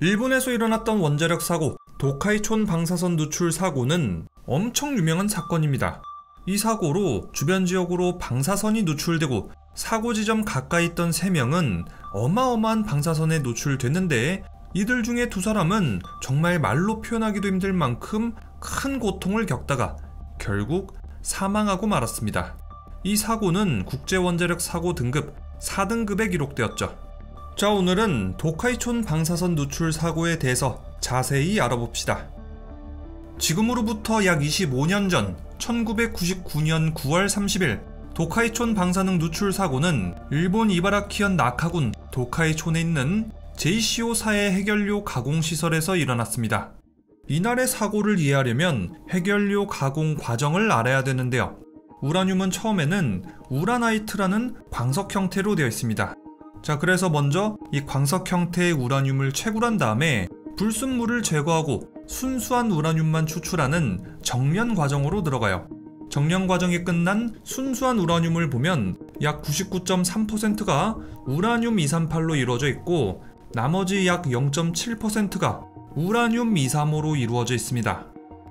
일본에서 일어났던 원자력 사고, 도카이촌 방사선 누출 사고는 엄청 유명한 사건입니다. 이 사고로 주변 지역으로 방사선이 누출되고 사고 지점 가까이 있던 3명은 어마어마한 방사선에 노출됐는데, 이들 중에 2사람은 정말 말로 표현하기도 힘들 만큼 큰 고통을 겪다가 결국 사망하고 말았습니다. 이 사고는 국제원자력 사고 등급 4등급에 기록되었죠. 자, 오늘은 도카이촌 방사선 누출 사고에 대해서 자세히 알아봅시다. 지금으로부터 약 25년 전 1999년 9월 30일 도카이촌 방사능 누출 사고는 일본 이바라키현 나카군 도카이촌에 있는 JCO4의 해결료 가공시설에서 일어났습니다. 이날의 사고를 이해하려면 해결료 가공 과정을 알아야 되는데요. 우라늄은 처음에는 우라나이트라는 광석 형태로 되어 있습니다. 자, 그래서 먼저 이 광석 형태의 우라늄을 채굴한 다음에 불순물을 제거하고 순수한 우라늄만 추출하는 정련 과정으로 들어가요. 정련 과정이 끝난 순수한 우라늄을 보면 약 99.3%가 우라늄 238로 이루어져 있고, 나머지 약 0.7%가 우라늄 235로 이루어져 있습니다.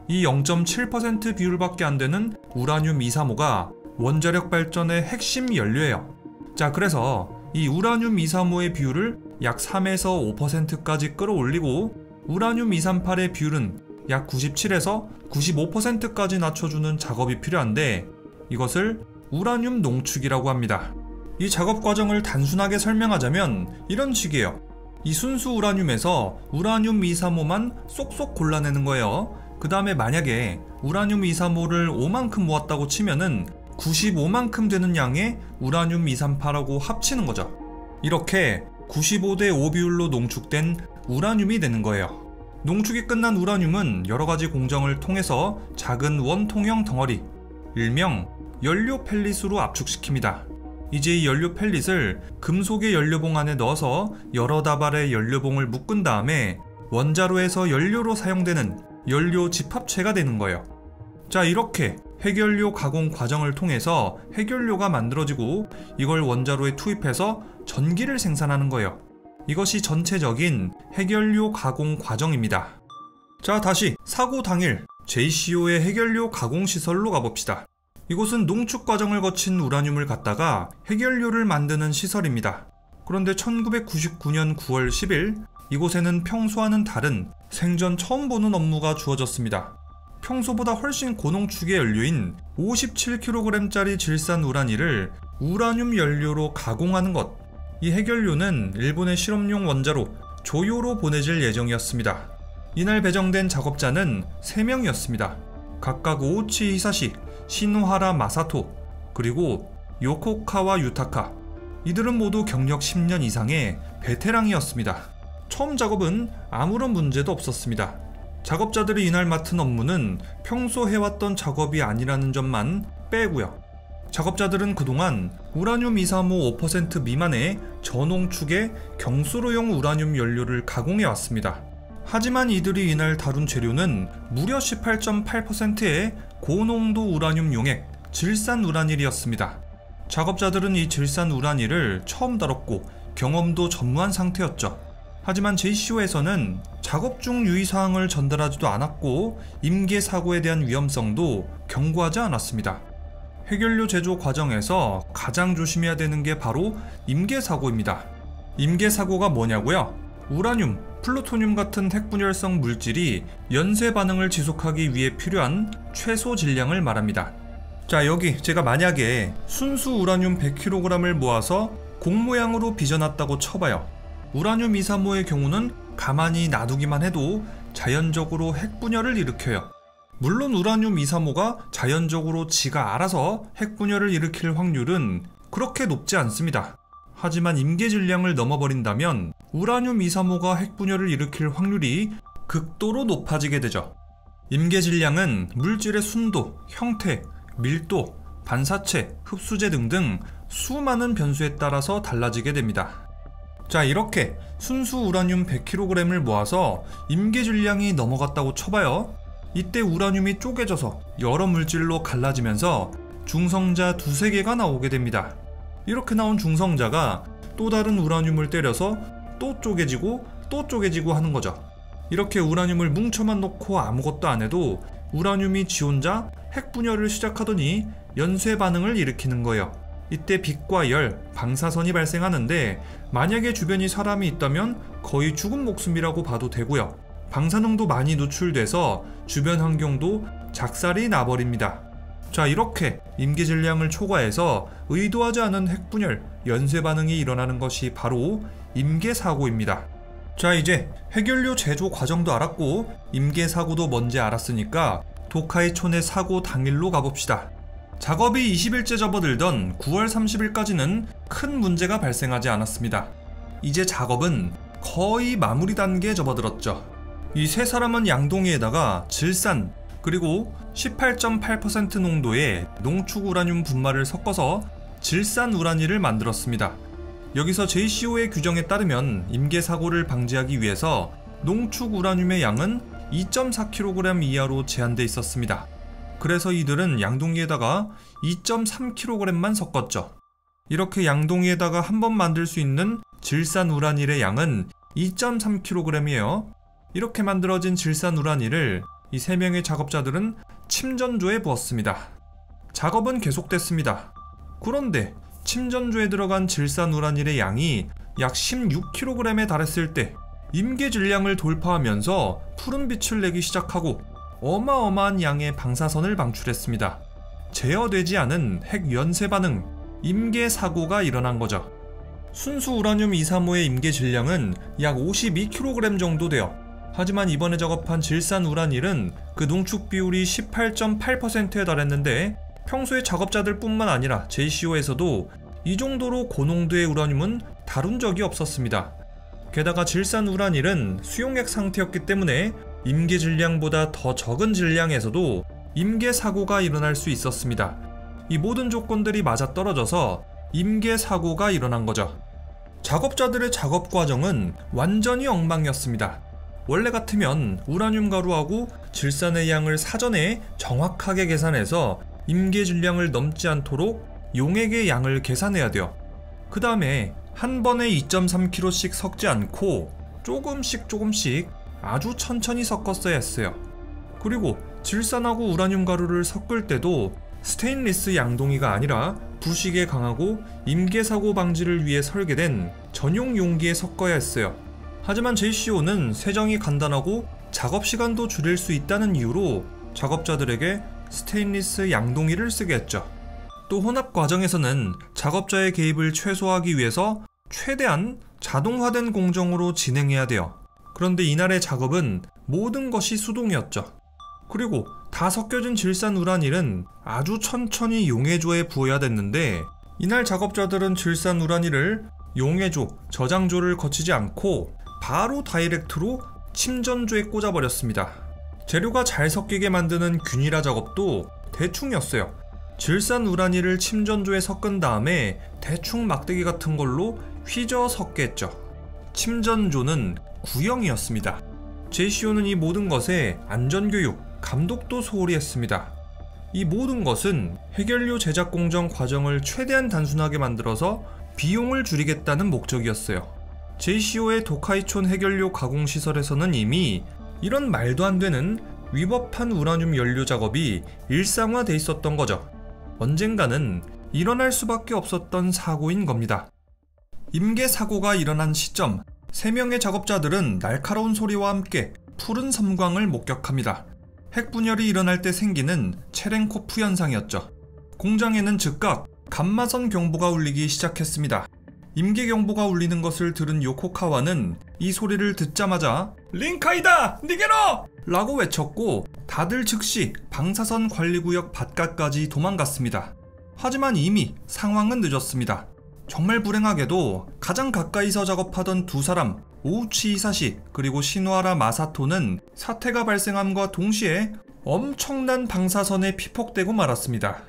이 0.7% 비율밖에 안 되는 우라늄 235가 원자력 발전의 핵심 연료예요. 자, 그래서 이 우라늄 235의 비율을 약 3에서 5%까지 끌어올리고, 우라늄 238의 비율은 약 97에서 95%까지 낮춰주는 작업이 필요한데, 이것을 우라늄 농축이라고 합니다. 이 작업 과정을 단순하게 설명하자면 이런 식이에요. 이 순수 우라늄에서 우라늄 235만 쏙쏙 골라내는 거예요. 그 다음에 만약에 우라늄 235를 5만큼 모았다고 치면은 95만큼 되는 양의 우라늄 238하고 합치는 거죠. 이렇게 95대 5 비율로 농축된 우라늄이 되는 거예요. 농축이 끝난 우라늄은 여러가지 공정을 통해서 작은 원통형 덩어리, 일명 연료 펠릿으로 압축시킵니다. 이제 이 연료 펠릿을 금속의 연료봉 안에 넣어서 여러 다발의 연료봉을 묶은 다음에 원자로에서 연료로 사용되는 연료 집합체가 되는 거예요. 자, 이렇게 해결료 가공 과정을 통해서 해결료가 만들어지고, 이걸 원자로에 투입해서 전기를 생산하는 거예요. 이것이 전체적인 해결료 가공 과정입니다. 자, 다시 사고 당일 JCO의 해결료 가공 시설로 가봅시다. 이곳은 농축 과정을 거친 우라늄을 갖다가 해결료를 만드는 시설입니다. 그런데 1999년 9월 10일 이곳에는 평소와는 다른 생전 처음 보는 업무가 주어졌습니다. 평소보다 훨씬 고농축의 연료인 57kg짜리 질산 우라니를 우라늄 연료로 가공하는 것. 이 해결료는 일본의 실험용 원자로 조요로 보내질 예정이었습니다. 이날 배정된 작업자는 3명이었습니다. 각각 오우치 히사시, 시노하라 마사토, 그리고 요코카와 유타카. 이들은 모두 경력 10년 이상의 베테랑이었습니다. 처음 작업은 아무런 문제도 없었습니다. 작업자들이 이날 맡은 업무는 평소 해왔던 작업이 아니라는 점만 빼고요. 작업자들은 그동안 우라늄 235 5% 미만의 저농축의 경수로용 우라늄 연료를 가공해왔습니다. 하지만 이들이 이날 다룬 재료는 무려 18.8%의 고농도 우라늄 용액 질산 우라닐이었습니다. 작업자들은 이 질산 우라닐을 처음 다뤘고 경험도 전무한 상태였죠. 하지만 JCO에서는 작업 중 유의사항을 전달하지도 않았고 임계 사고에 대한 위험성도 경고하지 않았습니다. 해결료 제조 과정에서 가장 조심해야 되는 게 바로 임계 사고입니다. 임계 사고가 뭐냐고요? 우라늄, 플루토늄 같은 핵분열성 물질이 연쇄 반응을 지속하기 위해 필요한 최소 질량을 말합니다. 자, 여기 제가 만약에 순수 우라늄 100kg을 모아서 공 모양으로 빚어놨다고 쳐봐요. 우라늄 235의 경우는 가만히 놔두기만 해도 자연적으로 핵분열을 일으켜요. 물론 우라늄 235가 자연적으로 지가 알아서 핵분열을 일으킬 확률은 그렇게 높지 않습니다. 하지만 임계 질량을 넘어버린다면 우라늄 235가 핵분열을 일으킬 확률이 극도로 높아지게 되죠. 임계 질량은 물질의 순도, 형태, 밀도, 반사체, 흡수제 등등 수많은 변수에 따라서 달라지게 됩니다. 자, 이렇게 순수 우라늄 100kg을 모아서 임계 질량이 넘어갔다고 쳐봐요. 이때 우라늄이 쪼개져서 여러 물질로 갈라지면서 중성자 2~3개가 나오게 됩니다. 이렇게 나온 중성자가 또 다른 우라늄을 때려서 또 쪼개지고 또 쪼개지고 하는 거죠. 이렇게 우라늄을 뭉쳐만 놓고 아무것도 안 해도 우라늄이 지 혼자 핵분열을 시작하더니 연쇄 반응을 일으키는 거예요. 이때 빛과 열, 방사선이 발생하는데 만약에 주변이 사람이 있다면 거의 죽은 목숨이라고 봐도 되고요. 방사능도 많이 노출돼서 주변 환경도 작살이 나버립니다. 자, 이렇게 임계질량을 초과해서 의도하지 않은 핵분열, 연쇄 반응이 일어나는 것이 바로 임계사고입니다. 자, 이제 핵연료 제조 과정도 알았고 임계사고도 뭔지 알았으니까 도카이촌의 사고 당일로 가봅시다. 작업이 20일째 접어들던 9월 30일까지는 큰 문제가 발생하지 않았습니다. 이제 작업은 거의 마무리 단계에 접어들었죠. 이 세 사람은 양동이에다가 질산 그리고 18.8% 농도의 농축 우라늄 분말을 섞어서 질산 우라늄을 만들었습니다. 여기서 JCO의 규정에 따르면 임계사고를 방지하기 위해서 농축 우라늄의 양은 2.4kg 이하로 제한돼 있었습니다. 그래서 이들은 양동이에다가 2.3kg만 섞었죠. 이렇게 양동이에다가 한 번 만들 수 있는 질산 우라늄의 양은 2.3kg이에요. 이렇게 만들어진 질산 우라늄을 이 3명의 작업자들은 침전조에 부었습니다. 작업은 계속됐습니다. 그런데 침전조에 들어간 질산 우라늄의 양이 약 16kg에 달했을 때 임계질량을 돌파하면서 푸른 빛을 내기 시작하고 어마어마한 양의 방사선을 방출했습니다. 제어되지 않은 핵 연쇄 반응, 임계사고가 일어난 거죠. 순수 우라늄 235의 임계질량은 약 52kg 정도 돼요. 하지만 이번에 작업한 질산 우라늄은 그 농축 비율이 18.8%에 달했는데 평소에 작업자들 뿐만 아니라 JCO에서도 이 정도로 고농도의 우라늄은 다룬 적이 없었습니다. 게다가 질산 우라늄은 수용액 상태였기 때문에 임계질량보다 더 적은 질량에서도 임계사고가 일어날 수 있었습니다. 이 모든 조건들이 맞아떨어져서 임계사고가 일어난 거죠. 작업자들의 작업 과정은 완전히 엉망이었습니다. 원래 같으면 우라늄 가루하고 질산의 양을 사전에 정확하게 계산해서 임계질량을 넘지 않도록 용액의 양을 계산해야 돼요. 그 다음에 한 번에 2.3kg씩 섞지 않고 조금씩 아주 천천히 섞었어야 했어요. 그리고 질산하고 우라늄 가루를 섞을 때도 스테인리스 양동이가 아니라 부식에 강하고 임계사고 방지를 위해 설계된 전용 용기에 섞어야 했어요. 하지만 JCO는 세정이 간단하고 작업 시간도 줄일 수 있다는 이유로 작업자들에게 스테인리스 양동이를 쓰게 했죠. 또 혼합 과정에서는 작업자의 개입을 최소화하기 위해서 최대한 자동화된 공정으로 진행해야 돼요. 그런데 이날의 작업은 모든 것이 수동이었죠. 그리고 다 섞여진 질산 우라늄은 아주 천천히 용해조에 부어야 됐는데 이날 작업자들은 질산 우라늄을 용해조, 저장조를 거치지 않고 바로 다이렉트로 침전조에 꽂아버렸습니다. 재료가 잘 섞이게 만드는 균일화 작업도 대충이었어요. 질산 우라늄을 침전조에 섞은 다음에 대충 막대기 같은 걸로 휘저어 섞게 했죠. 침전조는 구형이었습니다. JCO는 이 모든 것에 안전교육, 감독도 소홀히 했습니다. 이 모든 것은 핵연료 제작 공정 과정을 최대한 단순하게 만들어서 비용을 줄이겠다는 목적이었어요. JCO의 도카이촌 핵연료 가공시설에서는 이미 이런 말도 안 되는 위법한 우라늄 연료 작업이 일상화돼 있었던 거죠. 언젠가는 일어날 수밖에 없었던 사고인 겁니다. 임계사고가 일어난 시점, 3명의 작업자들은 날카로운 소리와 함께 푸른 섬광을 목격합니다. 핵분열이 일어날 때 생기는 체렌코프 현상이었죠. 공장에는 즉각 감마선 경보가 울리기 시작했습니다. 임계 경보가 울리는 것을 들은 요코카와는 이 소리를 듣자마자 린카이다! 니게로! 라고 외쳤고 다들 즉시 방사선 관리구역 바깥까지 도망갔습니다. 하지만 이미 상황은 늦었습니다. 정말 불행하게도 가장 가까이서 작업하던 두 사람 오우치 이사시 그리고 시노하라 마사토는 사태가 발생함과 동시에 엄청난 방사선에 피폭되고 말았습니다.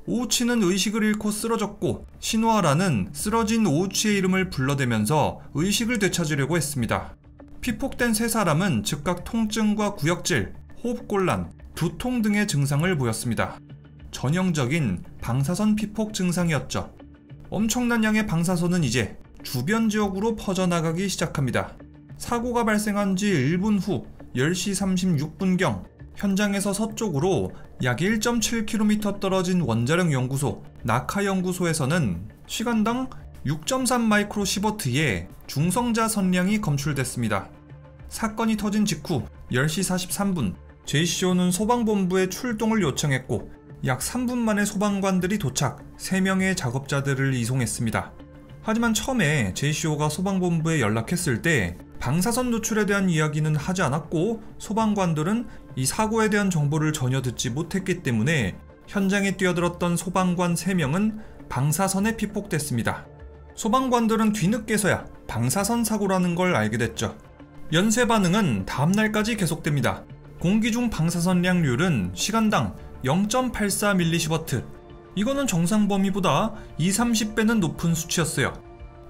오우치는 의식을 잃고 쓰러졌고 시노하라는 쓰러진 오우치의 이름을 불러대면서 의식을 되찾으려고 했습니다. 피폭된 세 사람은 즉각 통증과 구역질, 호흡곤란, 두통 등의 증상을 보였습니다. 전형적인 방사선 피폭 증상이었죠. 엄청난 양의 방사선은 이제 주변 지역으로 퍼져나가기 시작합니다. 사고가 발생한 지 1분 후 10시 36분경 현장에서 서쪽으로 약 1.7km 떨어진 원자력 연구소 나카 연구소에서는 시간당 6.3 마이크로시버트의 중성자 선량이 검출됐습니다. 사건이 터진 직후 10시 43분 JCO는 소방본부에 출동을 요청했고 약 3분 만에 소방관들이 도착, 3명의 작업자들을 이송했습니다. 하지만 처음에 JCO가 소방본부에 연락했을 때 방사선 누출에 대한 이야기는 하지 않았고 소방관들은 이 사고에 대한 정보를 전혀 듣지 못했기 때문에 현장에 뛰어들었던 소방관 3명은 방사선에 피폭됐습니다. 소방관들은 뒤늦게서야 방사선 사고라는 걸 알게 됐죠. 연쇄 반응은 다음날까지 계속됩니다. 공기 중 방사선량률은 시간당 0.84mSv. 이거는 정상 범위보다 20-30배는 높은 수치였어요.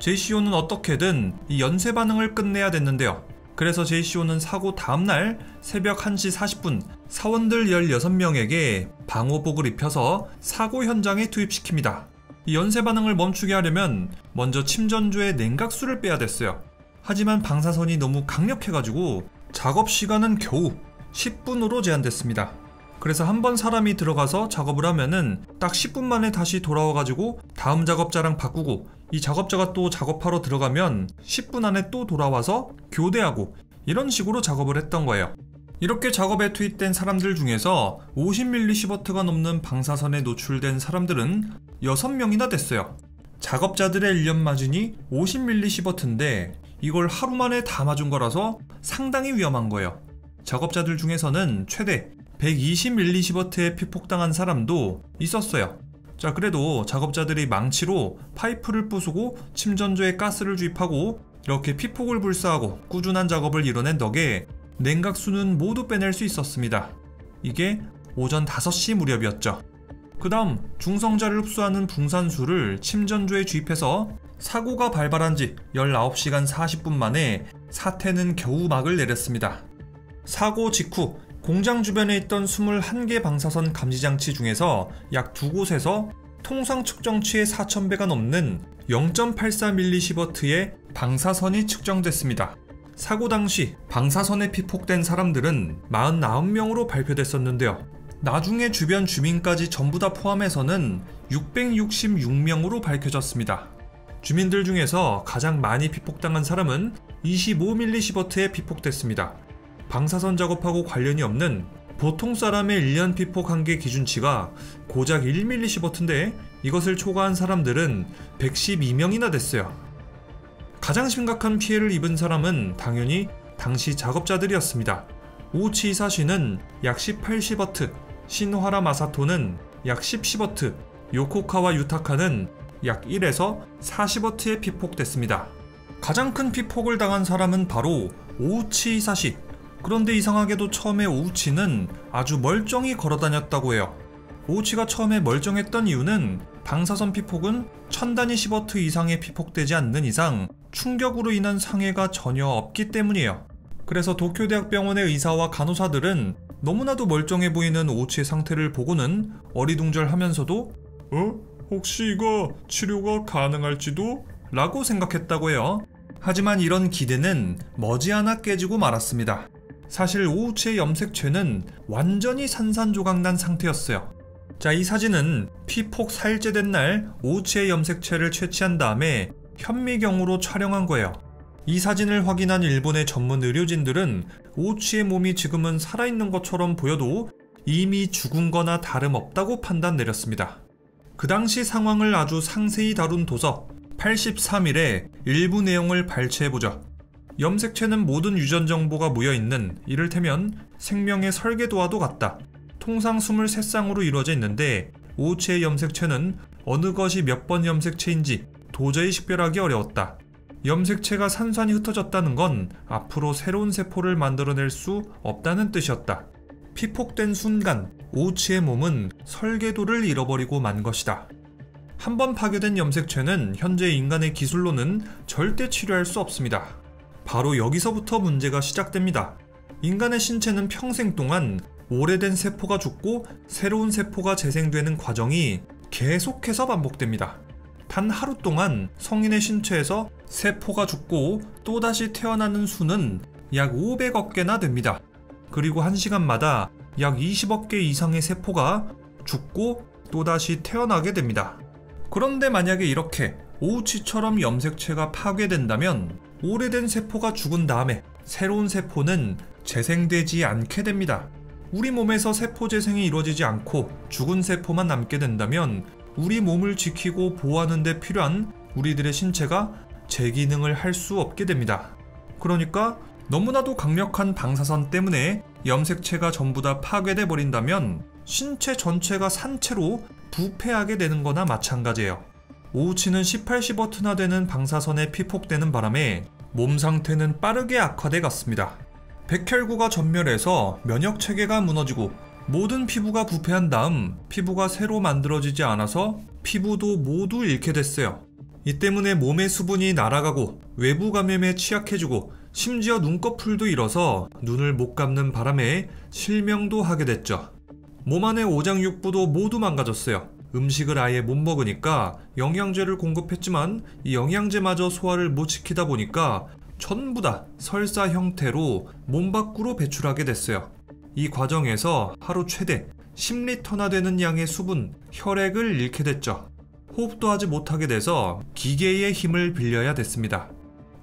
JCO는 어떻게든 이 연쇄 반응을 끝내야 됐는데요. 그래서 JCO는 사고 다음날 새벽 1시 40분 사원들 16명에게 방호복을 입혀서 사고 현장에 투입시킵니다. 이 연쇄 반응을 멈추게 하려면 먼저 침전조에 냉각수를 빼야 됐어요. 하지만 방사선이 너무 강력해가지고 작업 시간은 겨우 10분으로 제한됐습니다. 그래서 한번 사람이 들어가서 작업을 하면은 딱 10분 만에 다시 돌아와가지고 다음 작업자랑 바꾸고 이 작업자가 또 작업하러 들어가면 10분 안에 또 돌아와서 교대하고 이런 식으로 작업을 했던 거예요. 이렇게 작업에 투입된 사람들 중에서 50mSv가 넘는 방사선에 노출된 사람들은 6명이나 됐어요. 작업자들의 1년 마진이 50mSv인데 이걸 하루 만에 다 맞은 거라서 상당히 위험한 거예요. 작업자들 중에서는 최대 120mSv에 피폭당한 사람도 있었어요. 자, 그래도 작업자들이 망치로 파이프를 부수고 침전조에 가스를 주입하고 이렇게 피폭을 불사하고 꾸준한 작업을 이뤄낸 덕에 냉각수는 모두 빼낼 수 있었습니다. 이게 오전 5시 무렵이었죠. 그 다음 중성자를 흡수하는 붕산수를 침전조에 주입해서 사고가 발발한 지 19시간 40분 만에 사태는 겨우 막을 내렸습니다. 사고 직후 공장 주변에 있던 21개 방사선 감지장치 중에서 약 2곳에서 통상 측정치의 4000배가 넘는 0.84mSv의 방사선이 측정됐습니다. 사고 당시 방사선에 피폭된 사람들은 49명으로 발표됐었는데요. 나중에 주변 주민까지 전부 다 포함해서는 666명으로 밝혀졌습니다. 주민들 중에서 가장 많이 피폭당한 사람은 25mSv에 피폭됐습니다. 방사선 작업하고 관련이 없는 보통 사람의 1년 피폭 한계 기준치가 고작 1mSv인데 이것을 초과한 사람들은 112명이나 됐어요. 가장 심각한 피해를 입은 사람은 당연히 당시 작업자들이었습니다. 오우치 이사시는 약 18시버트, 신화라 마사토는 약 10시버트, 요코카와 유타카는 약 1에서 4시버트에 피폭됐습니다. 가장 큰 피폭을 당한 사람은 바로 오우치 이사시. 그런데 이상하게도 처음에 오우치는 아주 멀쩡히 걸어다녔다고 해요. 오우치가 처음에 멀쩡했던 이유는 방사선 피폭은 1000단위 이상의 피폭되지 않는 이상 충격으로 인한 상해가 전혀 없기 때문이에요. 그래서 도쿄대학병원의 의사와 간호사들은 너무나도 멀쩡해 보이는 오우치의 상태를 보고는 어리둥절하면서도 혹시 이거 치료가 가능할지도? 라고 생각했다고 해요. 하지만 이런 기대는 머지않아 깨지고 말았습니다. 사실 오우치의 염색체는 완전히 산산조각난 상태였어요. 자, 이 사진은 피폭 4일째 된 날 오우치의 염색체를 채취한 다음에 현미경으로 촬영한 거예요. 이 사진을 확인한 일본의 전문 의료진들은 오우치의 몸이 지금은 살아있는 것처럼 보여도 이미 죽은 거나 다름없다고 판단 내렸습니다. 그 당시 상황을 아주 상세히 다룬 도서 83일의 일부 내용을 발췌해보죠. 염색체는 모든 유전 정보가 모여있는 이를테면 생명의 설계도와도 같다. 통상 23쌍으로 이루어져 있는데 오우치의 염색체는 어느 것이 몇 번 염색체인지 도저히 식별하기 어려웠다. 염색체가 산산이 흩어졌다는 건 앞으로 새로운 세포를 만들어낼 수 없다는 뜻이었다. 피폭된 순간 오우치의 몸은 설계도를 잃어버리고 만 것이다. 한번 파괴된 염색체는 현재 인간의 기술로는 절대 치료할 수 없습니다. 바로 여기서부터 문제가 시작됩니다. 인간의 신체는 평생 동안 오래된 세포가 죽고 새로운 세포가 재생되는 과정이 계속해서 반복됩니다. 단 하루 동안 성인의 신체에서 세포가 죽고 또다시 태어나는 수는 약 500억 개나 됩니다. 그리고 1시간마다 약 20억 개 이상의 세포가 죽고 또다시 태어나게 됩니다. 그런데 만약에 이렇게 오우치처럼 염색체가 파괴된다면 오래된 세포가 죽은 다음에 새로운 세포는 재생되지 않게 됩니다. 우리 몸에서 세포 재생이 이루어지지 않고 죽은 세포만 남게 된다면 우리 몸을 지키고 보호하는 데 필요한 우리들의 신체가 제 기능을 할 수 없게 됩니다. 그러니까 너무나도 강력한 방사선 때문에 염색체가 전부 다 파괴돼 버린다면 신체 전체가 산채로 부패하게 되는 거나 마찬가지예요. 오우치는 18시버트나 되는 방사선에 피폭되는 바람에 몸 상태는 빠르게 악화돼 갔습니다. 백혈구가 전멸해서 면역체계가 무너지고 모든 피부가 부패한 다음 피부가 새로 만들어지지 않아서 피부도 모두 잃게 됐어요. 이 때문에 몸의 수분이 날아가고 외부 감염에 취약해지고 심지어 눈꺼풀도 잃어서 눈을 못 감는 바람에 실명도 하게 됐죠. 몸 안의 오장육부도 모두 망가졌어요. 음식을 아예 못 먹으니까 영양제를 공급했지만 이 영양제마저 소화를 못 시키다 보니까 전부 다 설사 형태로 몸 밖으로 배출하게 됐어요. 이 과정에서 하루 최대 10리터나 되는 양의 수분, 혈액을 잃게 됐죠. 호흡도 하지 못하게 돼서 기계의 힘을 빌려야 됐습니다.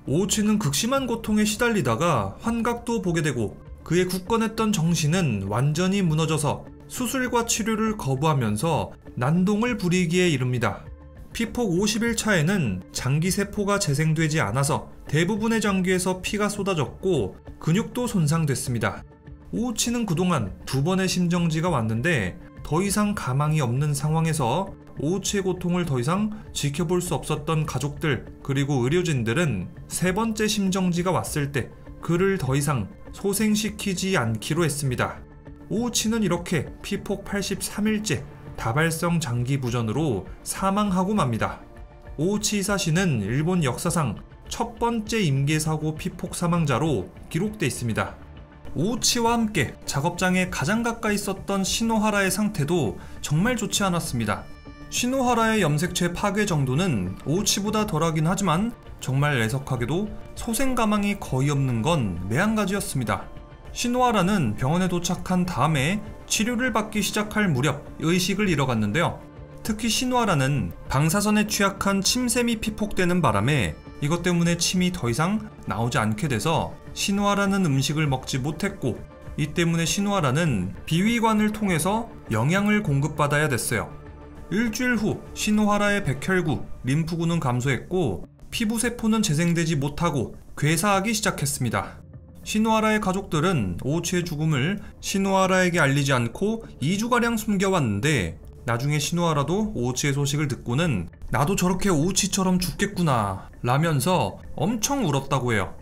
오우치는 극심한 고통에 시달리다가 환각도 보게 되고 그의 굳건했던 정신은 완전히 무너져서 수술과 치료를 거부하면서 난동을 부리기에 이릅니다. 피폭 50일 차에는 장기세포가 재생되지 않아서 대부분의 장기에서 피가 쏟아졌고 근육도 손상됐습니다. 오우치는 그동안 2번의 심정지가 왔는데 더 이상 가망이 없는 상황에서 오우치의 고통을 더 이상 지켜볼 수 없었던 가족들 그리고 의료진들은 3번째 심정지가 왔을 때 그를 더 이상 소생시키지 않기로 했습니다. 오우치는 이렇게 피폭 83일째 다발성 장기 부전으로 사망하고 맙니다. 오우치 이사시는 일본 역사상 첫 번째 임계사고 피폭 사망자로 기록돼 있습니다. 오우치와 함께 작업장에 가장 가까이 있었던 시노하라의 상태도 정말 좋지 않았습니다. 시노하라의 염색체 파괴 정도는 오우치보다 덜하긴 하지만 정말 애석하게도 소생가망이 거의 없는 건 매한가지였습니다. 시노하라는 병원에 도착한 다음에 치료를 받기 시작할 무렵 의식을 잃어갔는데요. 특히 시노하라는 방사선에 취약한 침샘이 피폭되는 바람에 이것 때문에 침이 더 이상 나오지 않게 돼서 시노하라는 음식을 먹지 못했고 이 때문에 시노하라는 비위관을 통해서 영양을 공급받아야 됐어요. 일주일 후 시노하라의 백혈구, 림프구는 감소했고 피부세포는 재생되지 못하고 괴사하기 시작했습니다. 시노하라의 가족들은 오우치의 죽음을 시노하라에게 알리지 않고 2주가량 숨겨왔는데 나중에 시노하라도 오우치의 소식을 듣고는 나도 저렇게 오우치처럼 죽겠구나 라면서 엄청 울었다고 해요.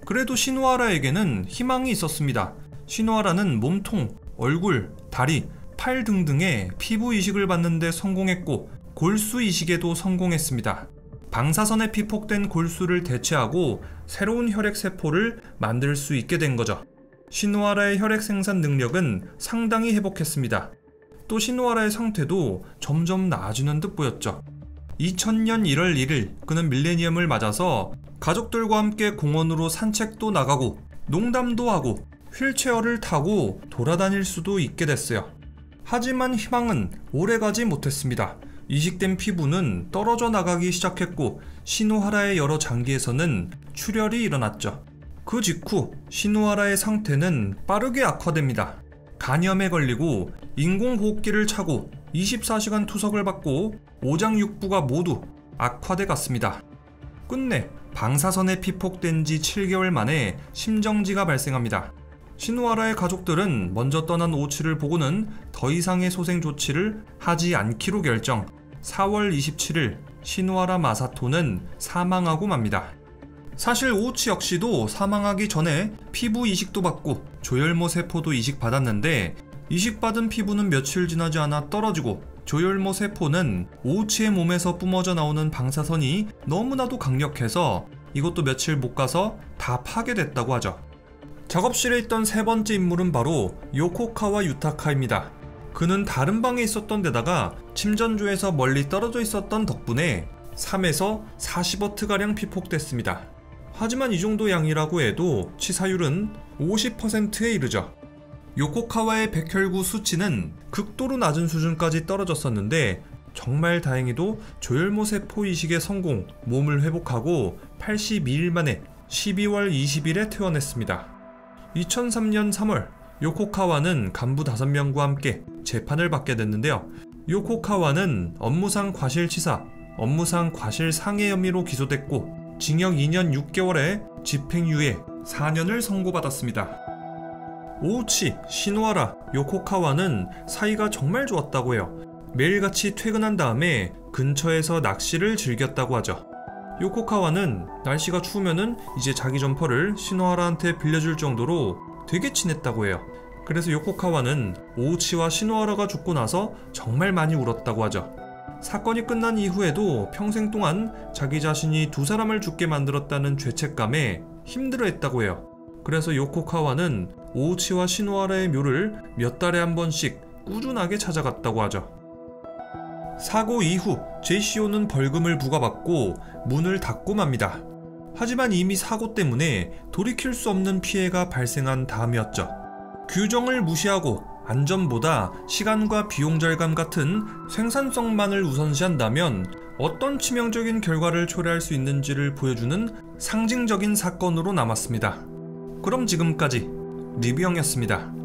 그래도 시노하라에게는 희망이 있었습니다. 시노하라는 몸통, 얼굴, 다리, 팔 등등의 피부 이식을 받는데 성공했고 골수 이식에도 성공했습니다. 방사선에 피폭된 골수를 대체하고 새로운 혈액세포를 만들 수 있게 된 거죠. 시노하라의 혈액 생산 능력은 상당히 회복했습니다. 또 시노하라의 상태도 점점 나아지는 듯 보였죠. 2000년 1월 1일 그는 밀레니엄을 맞아서 가족들과 함께 공원으로 산책도 나가고 농담도 하고 휠체어를 타고 돌아다닐 수도 있게 됐어요. 하지만 희망은 오래가지 못했습니다. 이식된 피부는 떨어져 나가기 시작했고 시노하라의 여러 장기에서는 출혈이 일어났죠. 그 직후 시노하라의 상태는 빠르게 악화됩니다. 간염에 걸리고 인공호흡기를 차고 24시간 투석을 받고 오장육부가 모두 악화돼 갔습니다. 끝내 방사선에 피폭된 지 7개월 만에 심정지가 발생합니다. 시노하라의 가족들은 먼저 떠난 오우치를 보고는 더 이상의 소생 조치를 하지 않기로 결정. 4월 27일 시노하라 마사토는 사망하고 맙니다. 사실 오우치 역시도 사망하기 전에 피부 이식도 받고 조혈모 세포도 이식받았는데 이식받은 피부는 며칠 지나지 않아 떨어지고 조혈모 세포는 오우치의 몸에서 뿜어져 나오는 방사선이 너무나도 강력해서 이것도 며칠 못 가서 다 파괴됐다고 하죠. 작업실에 있던 3번째 인물은 바로 요코카와 유타카입니다. 그는 다른 방에 있었던 데다가 침전조에서 멀리 떨어져 있었던 덕분에 3에서 40W가량 피폭됐습니다. 하지만 이 정도 양이라고 해도 치사율은 50%에 이르죠. 요코카와의 백혈구 수치는 극도로 낮은 수준까지 떨어졌었는데 정말 다행히도 조혈모 세포 이식에 성공, 몸을 회복하고 82일 만에 12월 20일에 퇴원했습니다. 2003년 3월 요코카와는 간부 5명과 함께 재판을 받게 됐는데요. 요코카와는 업무상 과실치사, 업무상 과실상해 혐의로 기소됐고 징역 2년 6개월에 집행유예 4년을 선고받았습니다. 오우치, 시노하라, 요코카와는 사이가 정말 좋았다고 해요. 매일같이 퇴근한 다음에 근처에서 낚시를 즐겼다고 하죠. 요코카와는 날씨가 추우면은 이제 자기 점퍼를 시노하라한테 빌려줄 정도로 되게 친했다고 해요. 그래서 요코카와는 오우치와 시노하라가 죽고 나서 정말 많이 울었다고 하죠. 사건이 끝난 이후에도 평생 동안 자기 자신이 2사람을 죽게 만들었다는 죄책감에 힘들어했다고 해요. 그래서 요코카와는 오우치와 시노하라의 묘를 몇 달에 한 번씩 꾸준하게 찾아갔다고 하죠. 사고 이후 JCO는 벌금을 부과받고 문을 닫고 맙니다. 하지만 이미 사고 때문에 돌이킬 수 없는 피해가 발생한 다음이었죠. 규정을 무시하고 안전보다 시간과 비용 절감 같은 생산성만을 우선시한다면 어떤 치명적인 결과를 초래할 수 있는지를 보여주는 상징적인 사건으로 남았습니다. 그럼 지금까지 리뷰형이었습니다.